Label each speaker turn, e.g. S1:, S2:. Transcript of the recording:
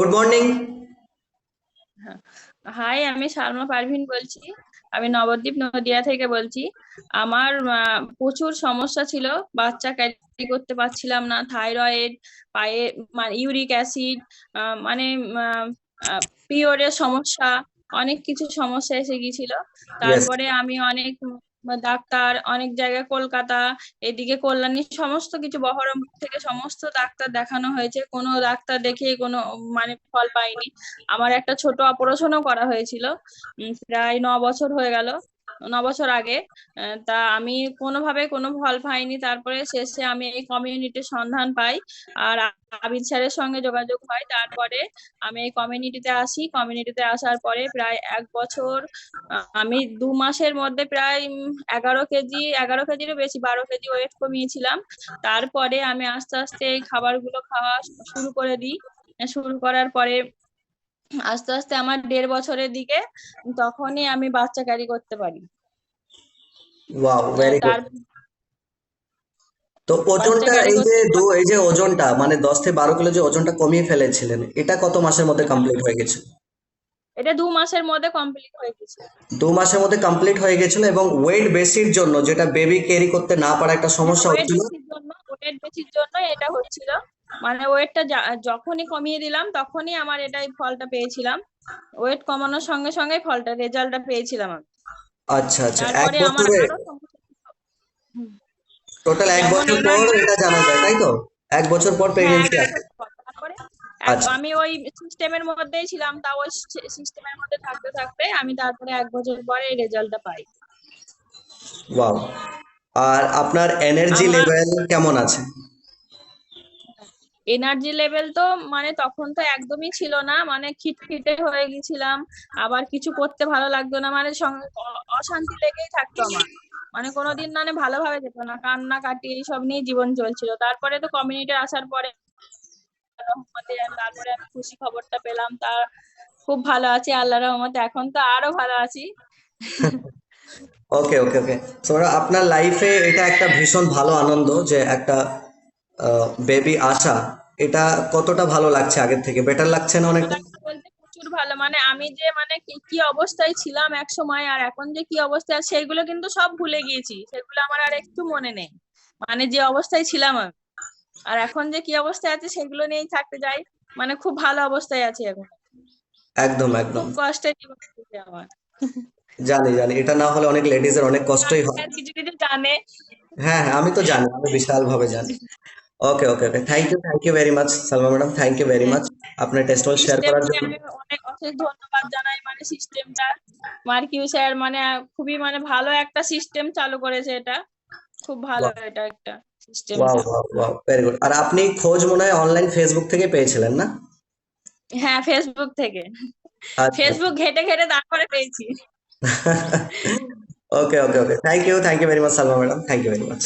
S1: Good morning.
S2: হ্যাঁ। High, আমি সালমা পারভিন বলছি। আমি নবদ্বীপ নদিয়া থেকে বলছি। আমার প্রচুর সমস্যা ছিল। বাচ্চা ক্যারি করতে পারছিলাম না, থাইরয়েড, পায়ে মানে ইউরিক অ্যাসিড, মানে পিরিয়ডের সমস্যা, অনেক কিছু সমস্যা এসে গিয়েছিল।
S1: ইয়েস।
S2: তারপরে আমি অনেক ডাক্তার, অনেক জায়গায় কলকাতা, এদিকে কল্যাণী, সমস্ত কিছু বহরম থেকে সমস্ত ডাক্তার দেখানো হয়েছে, কোনো ডাক্তার দেখে কোনো মানে ফল পাইনি। আমার একটা ছোট অপারেশনও করা হয়েছিল, প্রায় 9 বছর হয়ে গেল, 9 বছর আগে। তা আমি কোনোভাবে কোনো ফল পাইনি। তারপরে শেষে আমি এই কমিউনিটির সন্ধান পাই, আর আবিদ স্যারের সঙ্গে যোগাযোগ হয়। তারপরে আমি এই কমিউনিটিতে আসি। কমিউনিটিতে আসার পরে প্রায় 1 বছর, আমি 2 মাসের মধ্যে প্রায় 11 কেজি, 11 কেজিরও বেশি, 12 কেজি ওয়েট কমিয়েছিলাম। তারপরে আমি আস্তে আস্তে এই খাবারগুলো খাওয়া শুরু করে দিই। শুরু করার পরে আস্তে আস্তে আমার 1.5 বছরের দিকে তখনই আমি বাচ্চা ক্যারি করতে পারি।
S1: Wow, very good.
S2: তার
S1: তো
S2: বাচ্চা
S1: ওজনটা
S2: ক্যারি
S1: এই যে
S2: করতে
S1: এই যে ওজনটা মানে 10 থেকে 12 কিলো যে ওজনটা কমিয়ে ফেলেছিলেন, এটা কত মাসের মধ্যে কমপ্লিট হয়ে গেছে?
S2: এটা 2 মাসের মধ্যে কমপ্লিট হয়ে গেছে।
S1: 2 মাসের মধ্যে কমপ্লিট হয়ে গেছিল এবং ওয়েট বেশির জন্য, যেটা বেবি ক্যারি করতে না পারা একটা
S2: হ্যাঁ,
S1: সমস্যা হচ্ছিল।
S2: ওয়েট বেশির জন্য এটা হচ্ছিল। মানে ওয়েটটা যখনই কমিয়ে দিলাম তখনই আমার এটাই ফলটা পেয়েছিলাম। ওয়েট কমানোর সঙ্গে সঙ্গে ফলটা, রেজাল্টটা পেয়েছিলাম আমি।
S1: আচ্ছা আচ্ছা, এক
S2: তারপরে আমার
S1: বছরে
S2: আরো সমস্যা ছিল। হুম,
S1: টোটাল এক
S2: যেমন
S1: বছর পর
S2: এনার্জি।
S1: এটা জানা যায়, তাই তো? 1 বছর পর
S2: হ্যাঁ, এক
S1: প্রেগনেন্সি আসে।
S2: বছর পর তারপরে
S1: আচ্ছা।
S2: আমি ওই সিস্টেমের মধ্যেই ছিলাম, তা ওই সিস্টেমের মধ্যে থাকতে থাকতে আমি তারপরে 1 বছর পরে এই রেজাল্টটা পাই।
S1: ওয়াও। আর আপনার এনার্জি
S2: আমার
S1: লেভেল কেমন আছে?
S2: এনার্জি লেভেল তো মানে তখন তো একদমই ছিল না, মানে খিটখিটে হয়ে গেছিলাম। আবার কিছু করতে ভালো লাগতো না, মানে সঙ্গে অশান্তি লেগেই থাকতো আমার। মানে কোনোদিন মানে ভালোভাবে যেত না, কান্নাকাটি এইসব নিয়ে জীবন চলছিল। তারপরে তো কমিউনিটি আসার পরে রহমতে তারপরে আমি খুশি খবরটা পেলাম। তা খুব ভালো আছি আল্লাহর রহমতে, এখন তো আরো ভালো আছি।
S1: ওকে ওকে ওকে। সৌরভ, আপনার লাইফে এটা একটা ভীষণ ভালো আনন্দ যে একটা বেবি আসা, এটা কতটা ভালো লাগছে? আগের থেকে বেটার লাগছে না
S2: ভালো
S1: অনেকটা?
S2: লাগছে বলতে প্রচুর ভালো, মানে আমি যে মানে কি কি অবস্থায় ছিলাম এক সময়, আর এখন যে কি অবস্থায় আছি সেগুলো কিন্তু সব ভুলে গিয়েছি, সেগুলো আমার আর একটু মনে নেই। মানে যে অবস্থায় ছিলাম আমি, আর এখন যে কি অবস্থায় আছে সেগুলো নিয়েই থাকতে যাই। মানে খুব ভালো অবস্থায় আছি এখন।
S1: একদম একদম।
S2: খুব কষ্টে জীবন কেটেছে আমার।
S1: জানি জানি, এটা না হলে অনেক লেডিজের অনেক কষ্টই হয়।
S2: আর কিছু কিছু জানে।
S1: হ্যাঁ হ্যাঁ, আমি তো জানি, আমি বিশাল ভাবে জানি। Okay okay okay, thank you very much Salma madam, thank you very
S2: হ্যাঁ,
S1: মাচ আপনার টেস্টমেন্ট শেয়ার করার
S2: সিস্টেমকে
S1: জন্য।
S2: আমি অনেক অশেষ ধন্যবাদ জানাই। মানে সিস্টেমটা মার্কিউ স্যার মানে খুবই মানে ভালো একটা সিস্টেম চালু করেছে এটা। খুব ভালো এটা একটা
S1: ওয়াও
S2: সিস্টেমটা।
S1: Wow wow, very good. আর আপনি খোঁজ মনে হয় অনলাইন ফেসবুক থেকে পেয়েছিলেন না?
S2: হ্যাঁ, ফেসবুক থেকে।
S1: আচ্ছা আচ্ছা।
S2: ফেসবুক ঘেটে ঘেটে তারপরে পেয়েছি।
S1: Okay okay okay, thank you very much Salma madam, thank you very much.